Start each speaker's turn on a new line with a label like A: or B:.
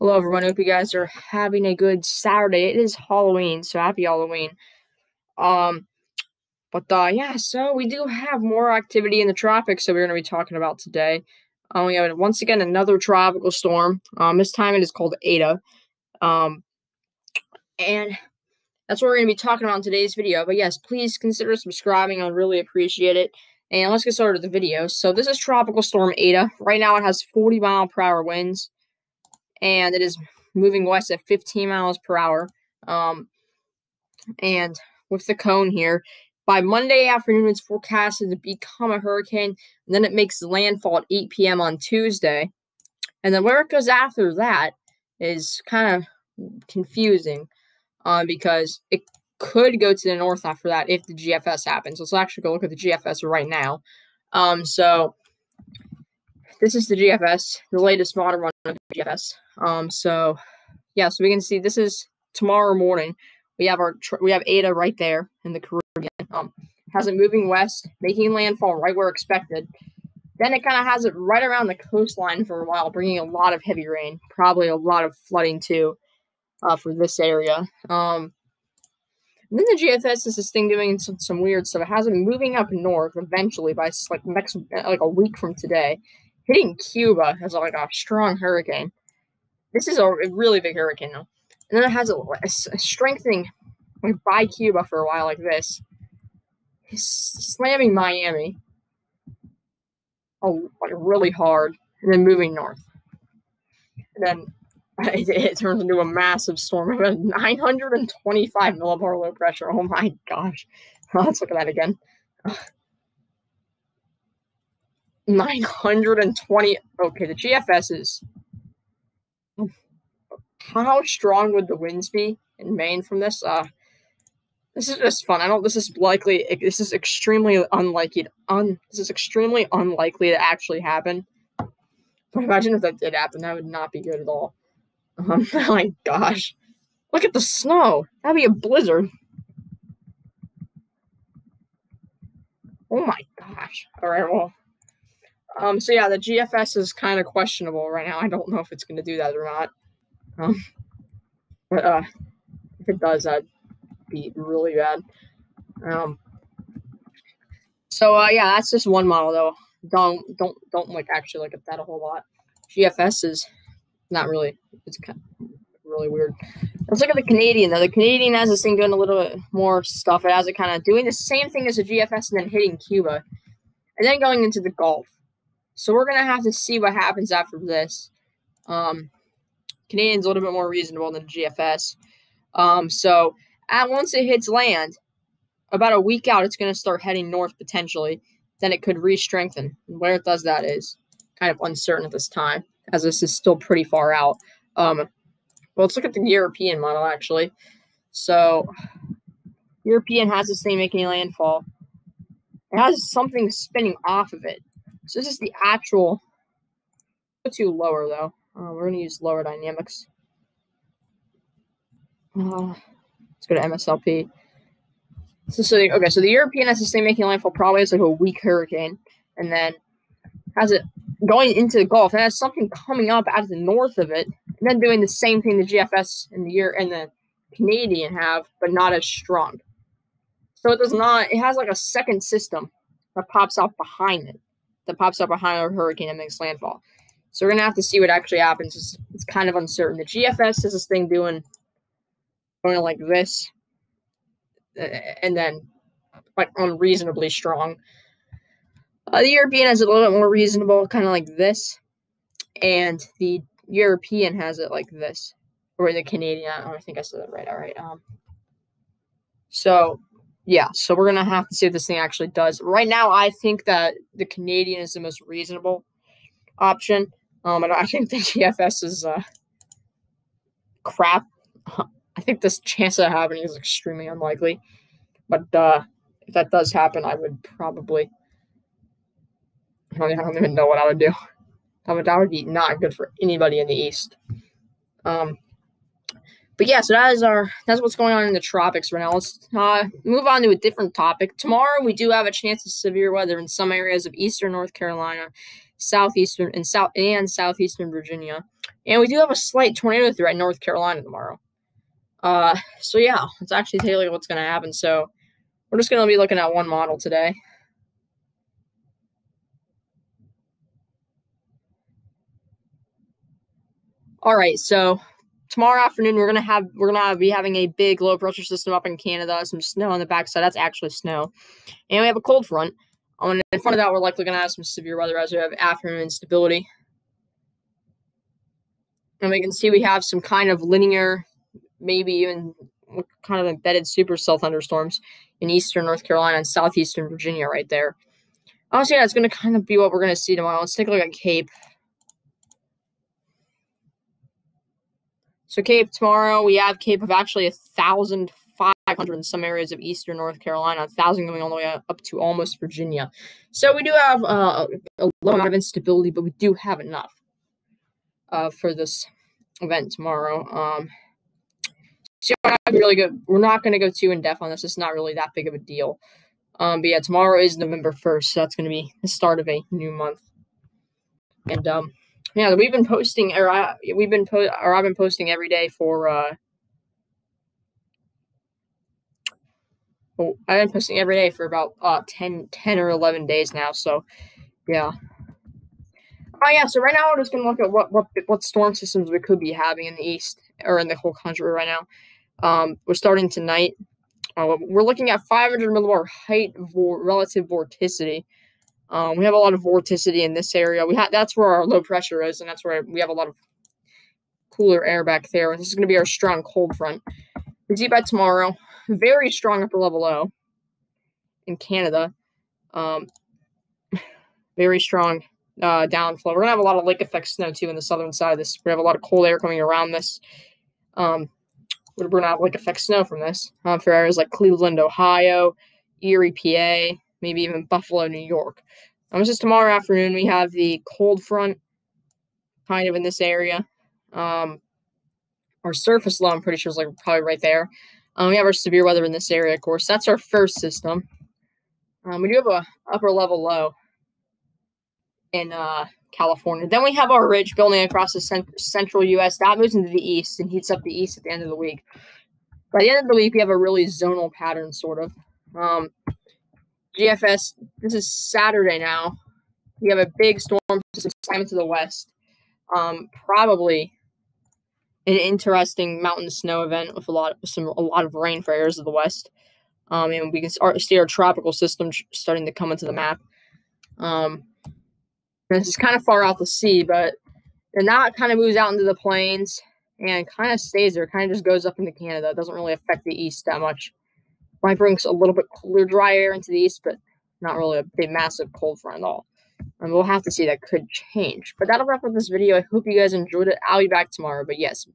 A: Hello, everyone. Hope you guys are having a good Saturday. It is Halloween, so happy Halloween. Um, yeah, so we do have more activity in the tropics that we're going to be talking about today. We have once again another tropical storm. This time it is called Eta. And that's what we're going to be talking about in today's video. But yes, please consider subscribing. I'd really appreciate it. And let's get started with the video. So this is Tropical Storm Eta. Right now it has 40-mile-per-hour winds, and it is moving west at 15 miles per hour. And with the cone here, by Monday afternoon, it's forecasted to become a hurricane, and then it makes landfall at 8 p.m. on Tuesday. And then where it goes after that is kind of confusing because it could go to the north after that if the GFS happens. Let's actually go look at the GFS right now. So this is the GFS, the latest modern run of the GFS. So we can see this is tomorrow morning. We have Eta right there in the Caribbean. Has it moving west, making landfall right where expected. Then it kind of has it right around the coastline for a while, bringing a lot of heavy rain, probably a lot of flooding too, for this area. And then the GFS is this thing doing some weird stuff. It has it moving up north eventually by like a week from today, hitting Cuba as like a strong hurricane. This is a really big hurricane though. And then it has a strengthening like by Cuba for a while like this. It's slamming Miami like really hard and then moving north. And then it turns into a massive storm. We have 925 millibar low pressure. Oh my gosh. Let's look at that again. 920. Okay, the GFS is. How strong would the winds be in Maine from this? This is just fun. This is extremely unlikely. This is extremely unlikely to actually happen. But imagine if that did happen. That would not be good at all. Oh my gosh. Look at the snow. That'd be a blizzard. Oh my gosh. All right, well. So yeah, the GFS is kind of questionable right now. I don't know if it's going to do that or not. But if it does, that'd be really bad. Yeah, that's just one model though. Don't like actually look at that a whole lot. GFS is not really. It's kind of really weird. Let's look at the Canadian though. The Canadian has this thing doing a little bit more stuff. It has it kind of doing the same thing as the GFS and then hitting Cuba, and then going into the Gulf. So we're gonna have to see what happens after this. Canadian's a little bit more reasonable than GFS. So once it hits land, about a week out, it's going to start heading north potentially. Then it could re-strengthen. Where it does that is kind of uncertain at this time, as this is still pretty far out. Well, let's look at the European model, actually. So European has this thing making landfall. It has something spinning off of it. So this is the actual. Go to lower, though. We're going to use lower dynamics. Let's go to MSLP. So the European has this thing making landfall probably as like a weak hurricane, and then has it going into the Gulf, and has something coming up out of the north of it, and then doing the same thing the GFS and the Canadian have, but not as strong. So it does not. It has like a second system that pops out behind it, that pops up behind our hurricane and makes landfall. So we're gonna have to see what actually happens. It's kind of uncertain. The GFS is this thing going like this, and then like unreasonably strong. The European has it a little bit more reasonable, kind of like this, and the European has it like this, or the Canadian. I think I said that right. All right. So we're gonna have to see what this thing actually does. Right now, I think that the Canadian is the most reasonable option. And I think the GFS is crap. I think this chance of happening is extremely unlikely. But if that does happen, I would probably. I don't even know what I would do. That would be not good for anybody in the East. But yeah, so that's what's going on in the tropics right now. Let's move on to a different topic. Tomorrow we do have a chance of severe weather in some areas of eastern North Carolina, southeastern southeastern Virginia, and we do have a slight tornado threat in North Carolina tomorrow. So yeah, let's actually take a look at what's going to happen. So we're just going to be looking at one model today. All right, so tomorrow afternoon we're gonna be having a big low pressure system up in Canada, some snow on the backside. That's actually snow, and we have a cold front. In front of that, we're likely gonna have some severe weather as we have afternoon instability, and we can see we have some kind of linear, maybe even kind of embedded supercell thunderstorms in eastern North Carolina and southeastern Virginia right there. Honestly, yeah, it's gonna kind of be what we're gonna see tomorrow. Let's take a look at Cape. So Cape tomorrow, we have Cape of actually 1,500 in some areas of eastern North Carolina, 1,000 going all the way up to almost Virginia. So we do have a low amount of instability, but we do have enough for this event tomorrow. So really good. We're not going to go too in depth on this. It's not really that big of a deal. But yeah, tomorrow is November 1st, so that's going to be the start of a new month. And yeah, we've been posting, or I've been posting every day for I've been posting every day for about 10 or 11 days now. So yeah. Oh yeah. So right now we're just gonna look at what storm systems we could be having in the east or in the whole country right now. We're starting tonight. We're looking at 500 millibar height relative vorticity. We have a lot of vorticity in this area. That's where our low pressure is, and that's where we have a lot of cooler air back there. This is going to be our strong cold front. We see by tomorrow, very strong upper level low in Canada. Very strong downflow. We're going to have a lot of lake effect snow too in the southern side of this. We have a lot of cold air coming around this. We're going to have lake effect snow from this for areas like Cleveland, Ohio, Erie, PA, maybe even Buffalo, New York. This is tomorrow afternoon. We have the cold front kind of in this area. Our surface low, I'm pretty sure, is like probably right there. We have our severe weather in this area, of course. That's our first system. We do have a upper level low in California. Then we have our ridge building across the central U.S. That moves into the east and heats up the east at the end of the week. By the end of the week, we have a really zonal pattern, sort of. GFS, this is Saturday now. We have a big storm system to the west. Probably an interesting mountain snow event with a lot of rain for areas of the west. And we can see our tropical system starting to come into the map. This is kind of far out to sea, but then that kind of moves out into the plains and kind of stays there. Kind of just goes up into Canada. It doesn't really affect the east that much. Might bring a little bit cooler, dry air into the east, but not really a big, massive cold front at all. And we'll have to see. That could change. But that'll wrap up this video. I hope you guys enjoyed it. I'll be back tomorrow. But yes,